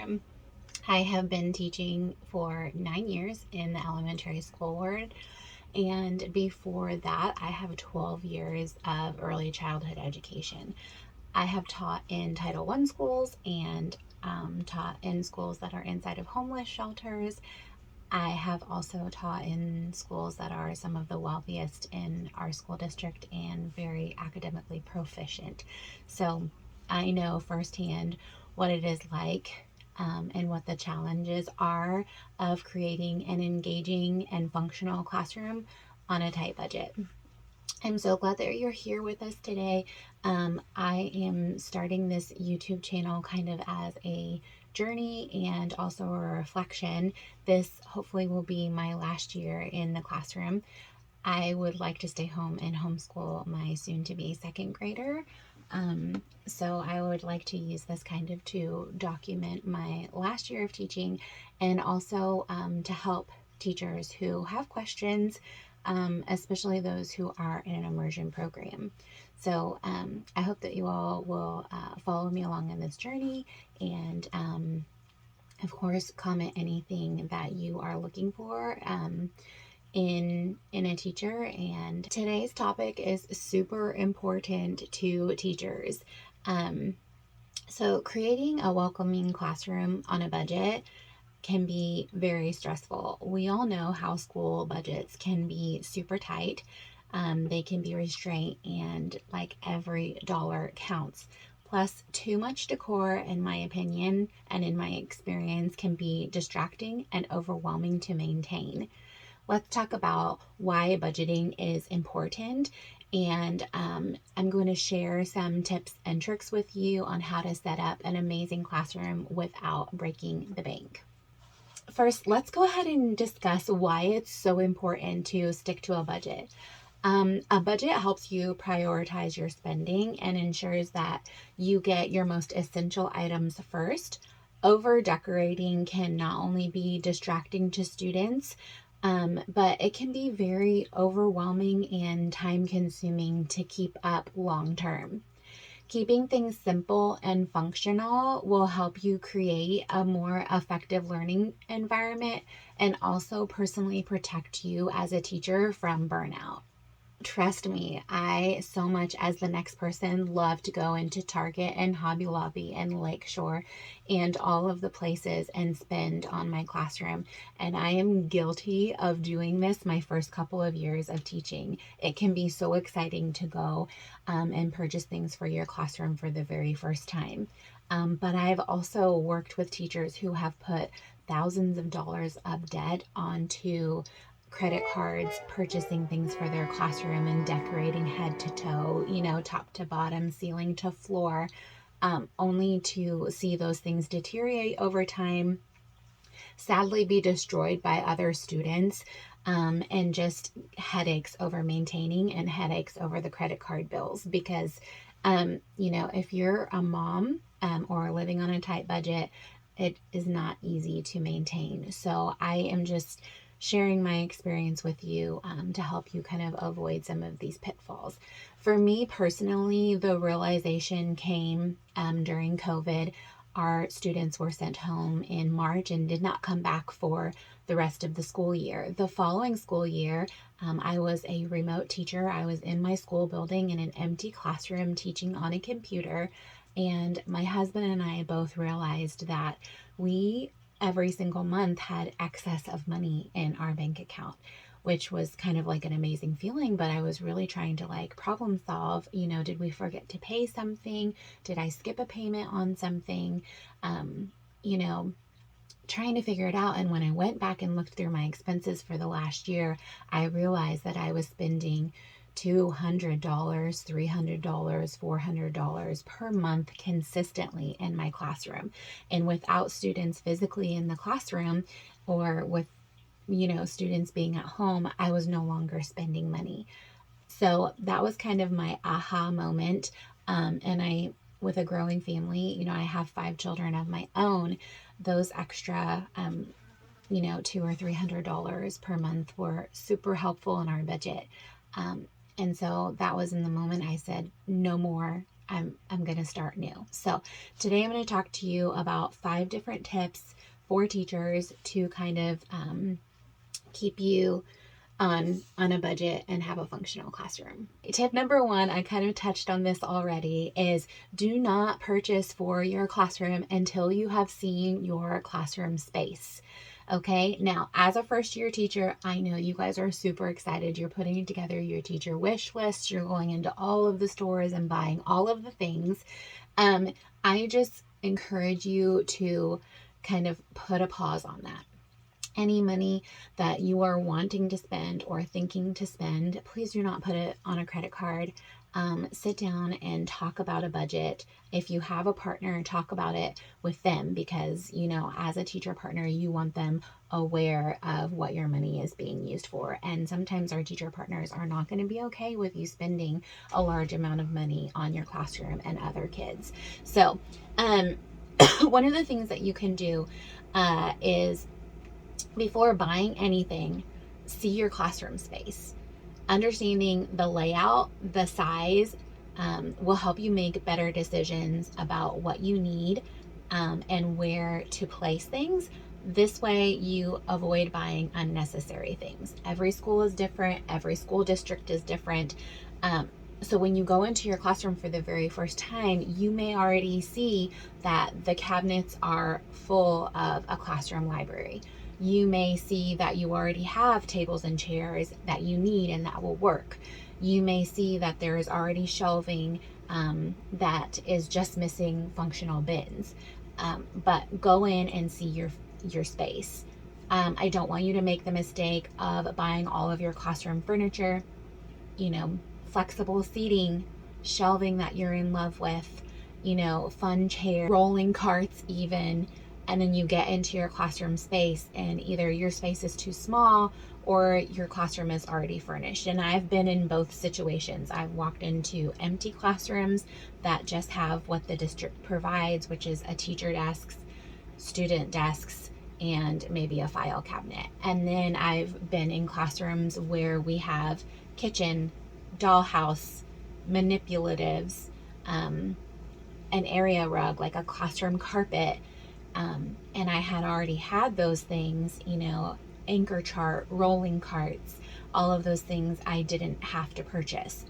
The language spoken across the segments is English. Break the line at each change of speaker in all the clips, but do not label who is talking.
classroom. I have been teaching for 9 years in the elementary school world, and before that, I have 12 years of early childhood education. I have taught in Title I schools and taught in schools that are inside of homeless shelters. I have also taught in schools that are some of the wealthiest in our school district and very academically proficient. So I know firsthand what it is like and what the challenges are of creating an engaging and functional classroom on a tight budget. I'm so glad that you're here with us today. I am starting this YouTube channel kind of as a journey and also a reflection. This hopefully will be my last year in the classroom. I would like to stay home and homeschool my soon to be second grader. So I would like to use this kind of to document my last year of teaching and also to help teachers who have questions, especially those who are in an immersion program. So I hope that you all will follow me along in this journey and of course comment anything that you are looking for in a teacher. And today's topic is super important to teachers. um, so creating a welcoming classroom on a budget can be very stressful. We all know how school budgets can be super tight. They can be restrained, and like every dollar counts. Plus, too much decor, in my opinion and in my experience, can be distracting and overwhelming to maintain. Let's talk about why budgeting is important. And I'm going to share some tips and tricks with you on how to set up an amazing classroom without breaking the bank. First, let's go ahead and discuss why it's so important to stick to a budget. A budget helps you prioritize your spending and ensures that you get your most essential items first. Over decorating can not only be distracting to students, but it can be very overwhelming and time consuming to keep up long term. Keeping things simple and functional will help you create a more effective learning environment and also personally protect you as a teacher from burnout. Trust me, I so much as the next person love to go into Target and Hobby Lobby and Lakeshore and all of the places and spend on my classroom. And I am guilty of doing this my first couple of years of teaching. It can be so exciting to go and purchase things for your classroom for the very first time. But I've also worked with teachers who have put thousands of dollars of debt onto credit cards, purchasing things for their classroom and decorating head to toe, top to bottom, ceiling to floor, only to see those things deteriorate over time, sadly be destroyed by other students, and just headaches over maintaining and headaches over the credit card bills. Because, if you're a mom or living on a tight budget, it is not easy to maintain. So I am just sharing my experience with you to help you kind of avoid some of these pitfalls. For me personally, the realization came during COVID. Our students were sent home in March and did not come back for the rest of the school year. The following school year, I was a remote teacher. I was in my school building in an empty classroom teaching on a computer. And my husband and I both realized that we every single month had excess of money in our bank account, which was kind of like an amazing feeling. But I was really trying to like problem solve, did we forget to pay something? Did I skip a payment on something? Um, you know, Trying to figure it out. And when I went back and looked through my expenses for the last year, I realized that I was spending $200, $300, $400 per month consistently in my classroom. And without students physically in the classroom, or with, students being at home, I was no longer spending money. So that was kind of my aha moment. With a growing family, I have 5 children of my own. Those extra, $200 or $300 per month were super helpful in our budget. And so that was in the moment I said, no more. I'm going to start new. So today I'm going to talk to you about 5 different tips for teachers to kind of keep you on a budget and have a functional classroom. Tip number 1, I kind of touched on this already, is do not purchase for your classroom until you have seen your classroom space. Okay, now as a first year teacher, I know you guys are super excited. You're putting together your teacher wish list. You're going into all of the stores and buying all of the things. I just encourage you to kind of put a pause on that. Any money that you are wanting to spend or thinking to spend, please do not put it on a credit card. Sit down and talk about a budget. If you have a partner, talk about it with them, because, you know, as a teacher partner, you want them aware of what your money is being used for. And sometimes our teacher partners are not going to be okay with you spending a large amount of money on your classroom and other kids. So, one of the things that you can do is, before buying anything, see your classroom space. Understanding the layout, the size, will help you make better decisions about what you need and where to place things. This way you avoid buying unnecessary things. Every school is different. Every school district is different. So when you go into your classroom for the very first time, you may already see that the cabinets are full of a classroom library. You may see that you already have tables and chairs that you need and that will work. You may see that there is already shelving that is just missing functional bins. But go in and see your space. I don't want you to make the mistake of buying all of your classroom furniture, you know, flexible seating, shelving that you're in love with, you know, fun chairs, rolling carts even, and then you get into your classroom space and either your space is too small or your classroom is already furnished. And I've been in both situations. I've walked into empty classrooms that just have what the district provides, which is a teacher desk, student desks, and maybe a file cabinet. And then I've been in classrooms where we have kitchen, dollhouse, manipulatives, an area rug, like a classroom carpet. And I had already had those things, you know, anchor chart, rolling carts, all of those things I didn't have to purchase.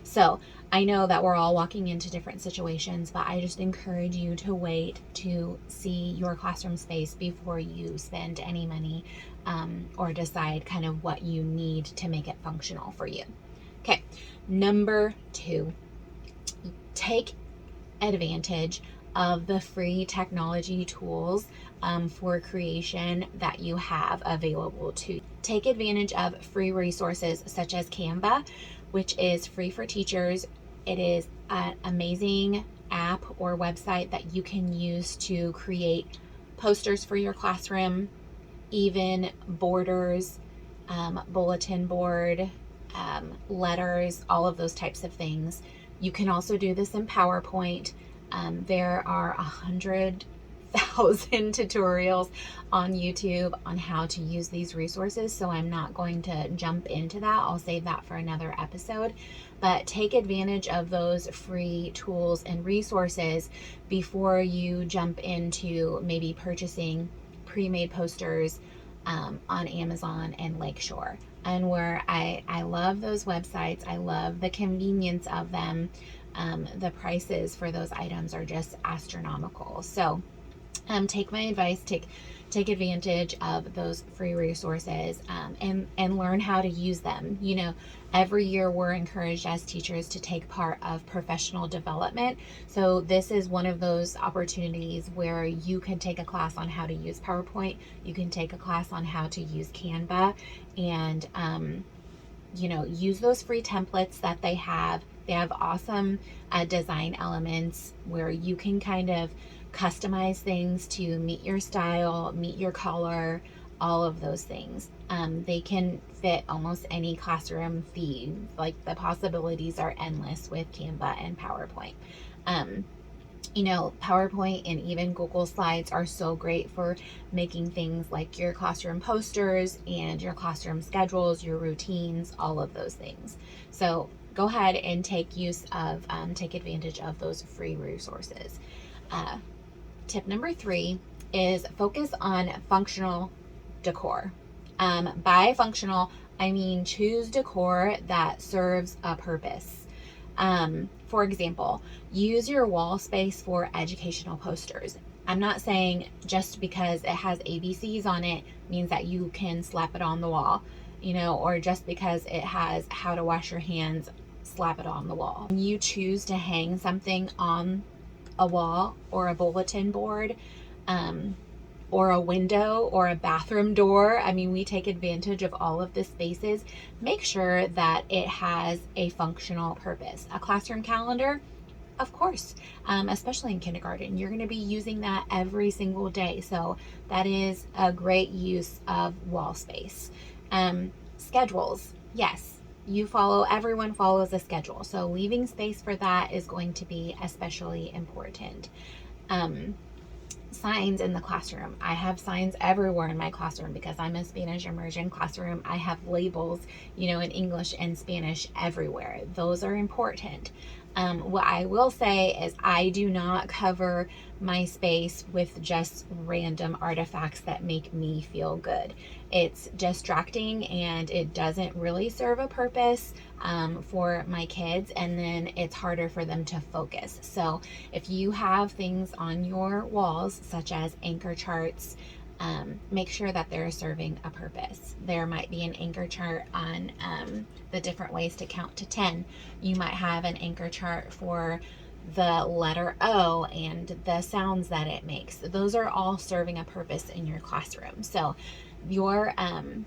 So I know that we're all walking into different situations, but I just encourage you to wait to see your classroom space before you spend any money or decide kind of what you need to make it functional for you. Okay, number 2, take advantage of the free technology tools for creation that you have available to you. Take advantage of free resources such as Canva, which is free for teachers. It is an amazing app or website that you can use to create posters for your classroom, even borders, bulletin board, letters, all of those types of things. You can also do this in PowerPoint. There are 100,000 tutorials on YouTube on how to use these resources, so I'm not going to jump into that. I'll save that for another episode. But take advantage of those free tools and resources before you jump into maybe purchasing pre-made posters on Amazon and Lakeshore. And where I love those websites, I love the convenience of them. The prices for those items are just astronomical. So take my advice, take advantage of those free resources and learn how to use them. You know, every year we're encouraged as teachers to take part of professional development. So this is one of those opportunities where you can take a class on how to use PowerPoint. You can take a class on how to use Canva and, you know, use those free templates that they have. They have awesome design elements where you can kind of customize things to meet your style, meet your color, all of those things. They can fit almost any classroom theme. Like, the possibilities are endless with Canva and PowerPoint. You know, PowerPoint and even Google Slides are so great for making things like your classroom posters and your classroom schedules, your routines, all of those things. So go ahead and take advantage of those free resources. Tip number 3 is focus on functional decor. By functional, I mean choose decor that serves a purpose. For example, use your wall space for educational posters. I'm not saying just because it has ABCs on it means that you can slap it on the wall, or just because it has how to wash your hands, slap it on the wall. When you choose to hang something on a wall or a bulletin board, or a window or a bathroom door, I mean, we take advantage of all of the spaces. Make sure that it has a functional purpose. A classroom calendar, of course, especially in kindergarten, you're going to be using that every single day. So that is a great use of wall space. Schedules, yes, everyone follows a schedule. So leaving space for that is going to be especially important. Signs in the classroom. I have signs everywhere in my classroom because I'm a Spanish immersion classroom. I have labels, in English and Spanish everywhere. Those are important. What I will say is I do not cover my space with just random artifacts that make me feel good. It's distracting and it doesn't really serve a purpose for my kids, and then it's harder for them to focus. So if you have things on your walls, such as anchor charts, make sure that they're serving a purpose. There might be an anchor chart on the different ways to count to 10. You might have an anchor chart for the letter O and the sounds that it makes. Those are all serving a purpose in your classroom. So your, and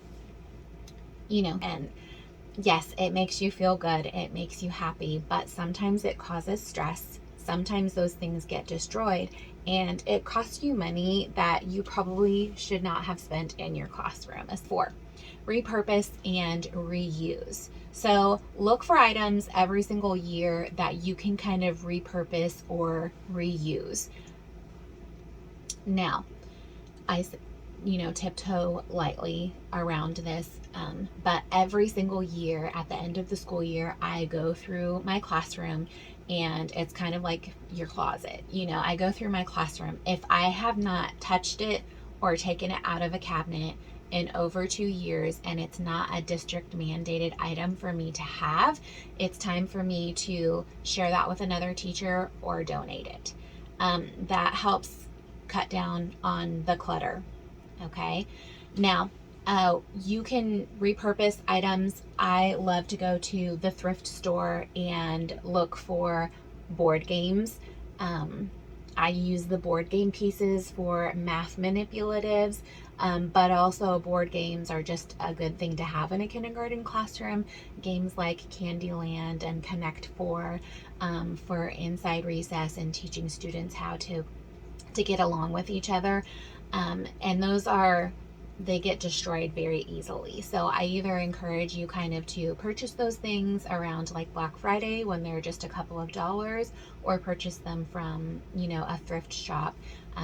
yes, it makes you feel good. It makes you happy, but sometimes it causes stress. Sometimes those things get destroyed and it costs you money that you probably should not have spent in your classroom. As 4, repurpose and reuse. So look for items every single year that you can kind of repurpose or reuse. Now, I tiptoe lightly around this, but every single year at the end of the school year, I go through my classroom, and it's kind of like your closet. I go through my classroom. If I have not touched it or taken it out of a cabinet in over 2 years and it's not a district mandated item for me to have, it's time for me to share that with another teacher or donate it. That helps cut down on the clutter. Okay. Now, you can repurpose items. I love to go to the thrift store and look for board games. I use the board game pieces for math manipulatives, but also board games are just a good thing to have in a kindergarten classroom. Games like Candyland and Connect 4 for inside recess and teaching students how to get along with each other. And they get destroyed very easily. So I either encourage you kind of to purchase those things around like Black Friday when they're just a couple of dollars, or purchase them from, a thrift shop.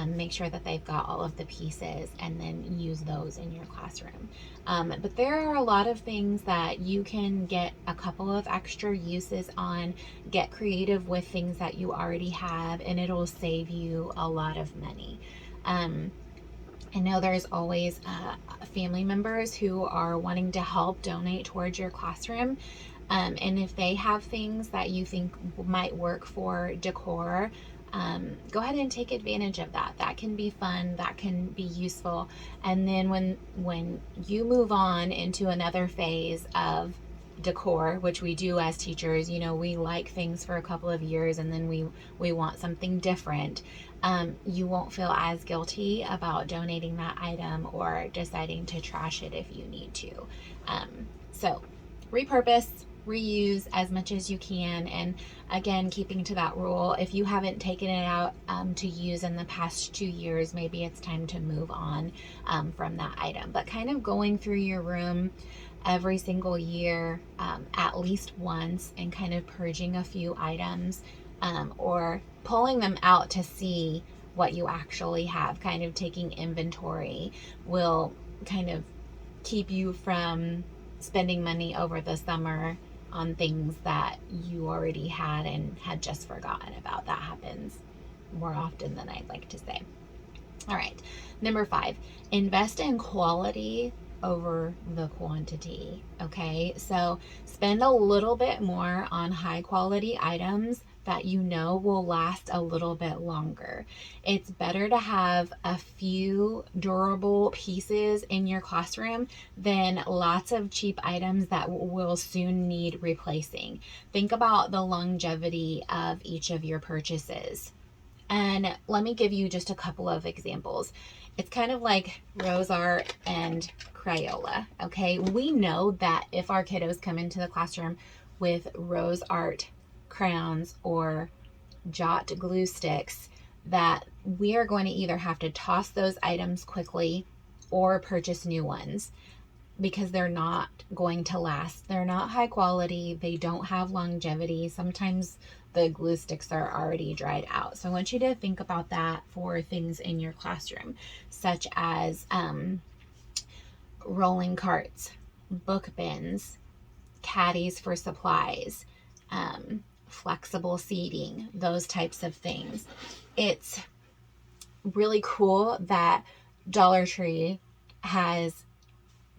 Make sure that they've got all of the pieces and then use those in your classroom. But there are a lot of things that you can get a couple of extra uses on. Get creative with things that you already have, and it'll save you a lot of money. I know there's always family members who are wanting to help donate towards your classroom. And if they have things that you think might work for decor, go ahead and take advantage of that. That can be fun. That can be useful. And then when you move on into another phase of decor, which we do as teachers, we like things for a couple of years and then we want something different. You won't feel as guilty about donating that item or deciding to trash it if you need to. So repurpose, reuse as much as you can. And again, keeping to that rule, if you haven't taken it out to use in the past 2 years, maybe it's time to move on from that item. But kind of going through your room every single year, at least once, and kind of purging a few items, or pulling them out to see what you actually have. Kind of taking inventory will kind of keep you from spending money over the summer on things that you already had and had just forgotten about. That happens more often than I'd like to say. All right, number 5, invest in quality over the quantity. Okay, so spend a little bit more on high quality items that you know will last a little bit longer. It's better to have a few durable pieces in your classroom than lots of cheap items that will soon need replacing. Think about the longevity of each of your purchases. And let me give you just a couple of examples. It's kind of like Rose Art and Crayola, okay? We know that if our kiddos come into the classroom with Rose Art crayons or Jot glue sticks, that we are going to either have to toss those items quickly or purchase new ones because they're not going to last. They're not high quality. They don't have longevity. Sometimes the glue sticks are already dried out. So I want you to think about that for things in your classroom, such as rolling carts, book bins, caddies for supplies, flexible seating, those types of things. It's really cool that Dollar Tree has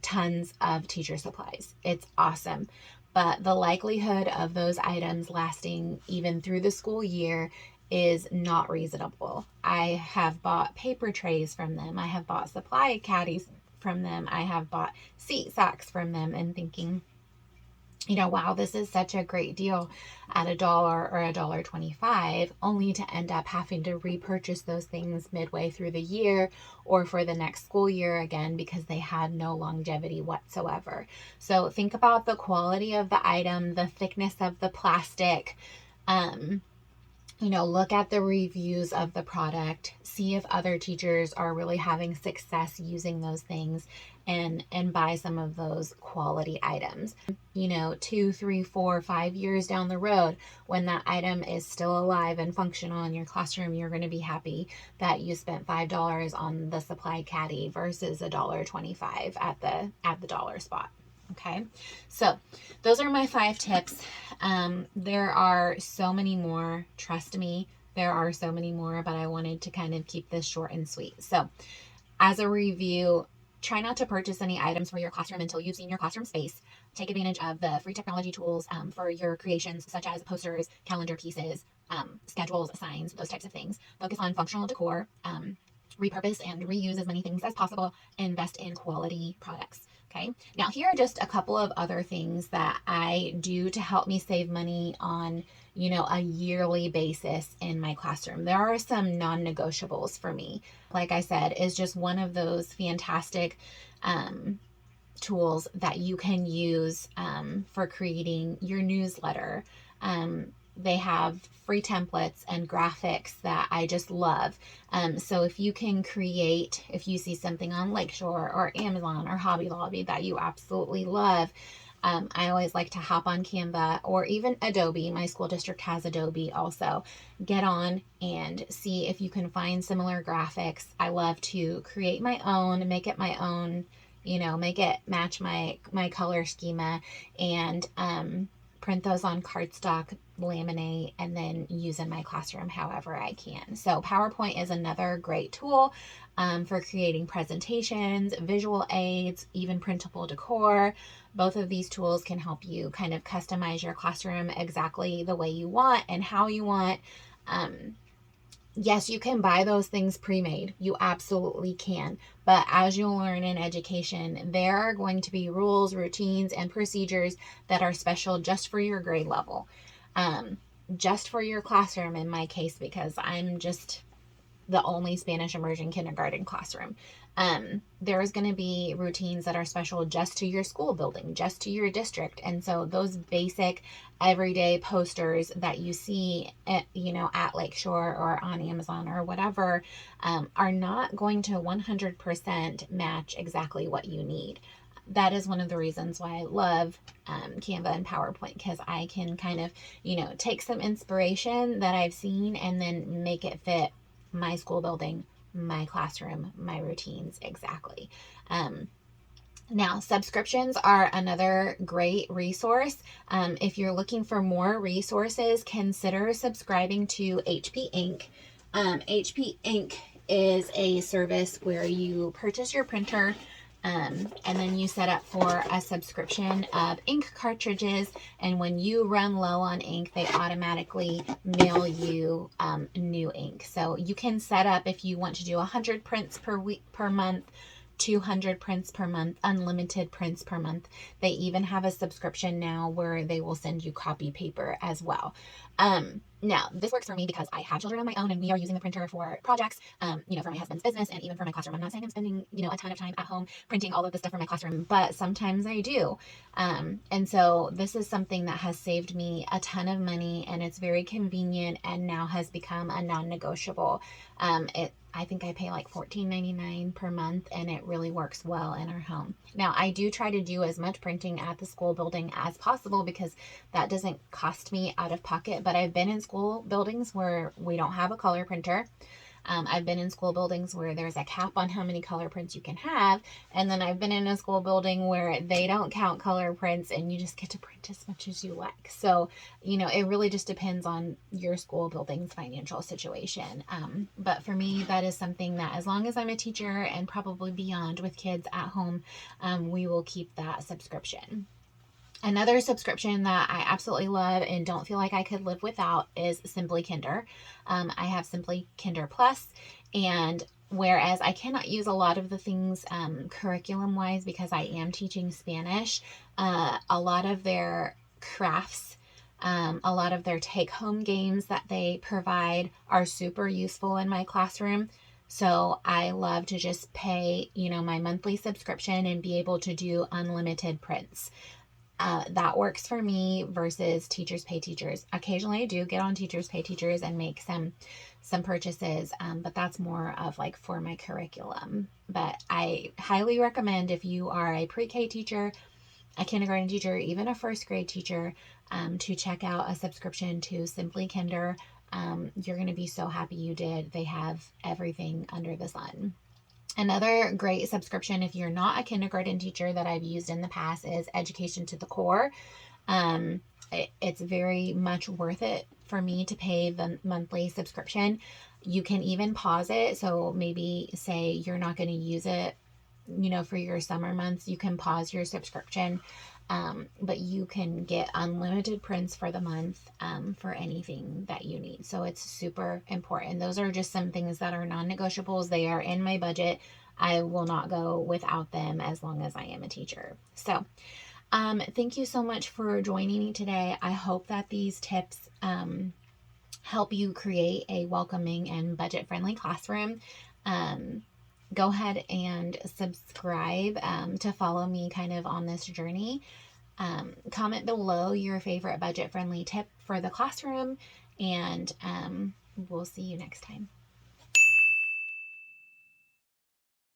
tons of teacher supplies. It's awesome. But the likelihood of those items lasting even through the school year is not reasonable. I have bought paper trays from them. I have bought supply caddies from them. I have bought seat sacks from them, and thinking, wow, this is such a great deal at $1 or $1.25, only to end up having to repurchase those things midway through the year or for the next school year again because they had no longevity whatsoever. So think about the quality of the item, the thickness of the plastic. Look at the reviews of the product, see if other teachers are really having success using those things, and buy some of those quality items. 2, 3, 4, 5 years down the road, when that item is still alive and functional in your classroom, you're going to be happy that you spent $5 on the supply caddy versus $1.25 at the dollar spot. Okay, so those are my 5 tips. There are so many more. Trust me, there are so many more, but I wanted to kind of keep this short and sweet. So as a review, try not to purchase any items for your classroom until you've seen your classroom space. Take advantage of the free technology tools for your creations, such as posters, calendar pieces, schedules, signs, those types of things. Focus on functional decor. Repurpose and reuse as many things as possible. Invest in quality products. Okay. Now, here are just a couple of other things that I do to help me save money on, a yearly basis in my classroom. There are some non-negotiables for me. Like I said, is just one of those fantastic tools that you can use for creating your newsletter. They have free templates and graphics that I just love. So if you can create, if you see something on Lakeshore or Amazon or Hobby Lobby that you absolutely love, I always like to hop on Canva or even Adobe. My school district has Adobe also. Get on and see if you can find similar graphics. I love to create my own, make it my own, make it match my color schema, and print those on cardstock, laminate, and then use in my classroom however I can. So PowerPoint is another great tool for creating presentations, visual aids, even printable decor. Both of these tools can help you kind of customize your classroom exactly the way you want and how you want. Yes, you can buy those things pre-made. You absolutely can. But as you'll learn in education, there are going to be rules, routines, and procedures that are special just for your grade level. Just for your classroom in my case, because I'm just the only Spanish immersion kindergarten classroom. There's going to be routines that are special just to your school building, just to your district. And so those basic everyday posters that you see at Lakeshore or on Amazon or whatever are not going to 100% match exactly what you need. That is one of the reasons why I love Canva and PowerPoint, because I can kind of, take some inspiration that I've seen and then make it fit my school building, my classroom, my routines exactly. Now, subscriptions are another great resource. If you're looking for more resources, consider subscribing to HP Ink. HP Ink is a service where you purchase your printer, and then you set up for a subscription of ink cartridges. And when you run low on ink, they automatically mail you new ink. So you can set up if you want to do 100 prints per week, per month, 200 prints per month, unlimited prints per month. They even have a subscription now where they will send you copy paper as well. Now, this works for me because I have children of my own and we are using the printer for projects, for my husband's business and even for my classroom. I'm not saying I'm spending, a ton of time at home printing all of the stuff for my classroom, but sometimes I do. And so this is something that has saved me a ton of money, and it's very convenient and now has become a non-negotiable. I think I pay like $14.99 per month, and it really works well in our home. Now, I do try to do as much printing at the school building as possible because that doesn't cost me out of pocket. But I've been in school buildings where we don't have a color printer. I've been in school buildings where there's a cap on how many color prints you can have. And then I've been in a school building where they don't count color prints and you just get to print as much as you like. So, it really just depends on your school building's financial situation. But for me, that is something that as long as I'm a teacher and probably beyond with kids at home, we will keep that subscription. Another subscription that I absolutely love and don't feel like I could live without is Simply Kinder. I have Simply Kinder Plus, and whereas I cannot use a lot of the things curriculum wise because I am teaching Spanish, a lot of their crafts, a lot of their take home games that they provide are super useful in my classroom. So I love to just pay, my monthly subscription and be able to do unlimited prints. That works for me versus Teachers Pay Teachers. Occasionally I do get on Teachers Pay Teachers and make some purchases, but that's more of like for my curriculum. But I highly recommend if you are a pre-K teacher, a kindergarten teacher, even a first grade teacher, to check out a subscription to Simply Kinder. You're going to be so happy you did. They have everything under the sun. Another great subscription, if you're not a kindergarten teacher, that I've used in the past is Education to the Core. It's very much worth it for me to pay the monthly subscription. You can even pause it. So maybe say you're not going to use it, for your summer months, you can pause your subscription. But you can get unlimited prints for the month for anything that you need. So it's super important. Those are just some things that are non-negotiables. They are in my budget. I will not go without them as long as I am a teacher. So thank you so much for joining me today. I hope that these tips help you create a welcoming and budget-friendly classroom. Go ahead and subscribe to follow me kind of on this journey. Comment below your favorite budget-friendly tip for the classroom, and we'll see you next time.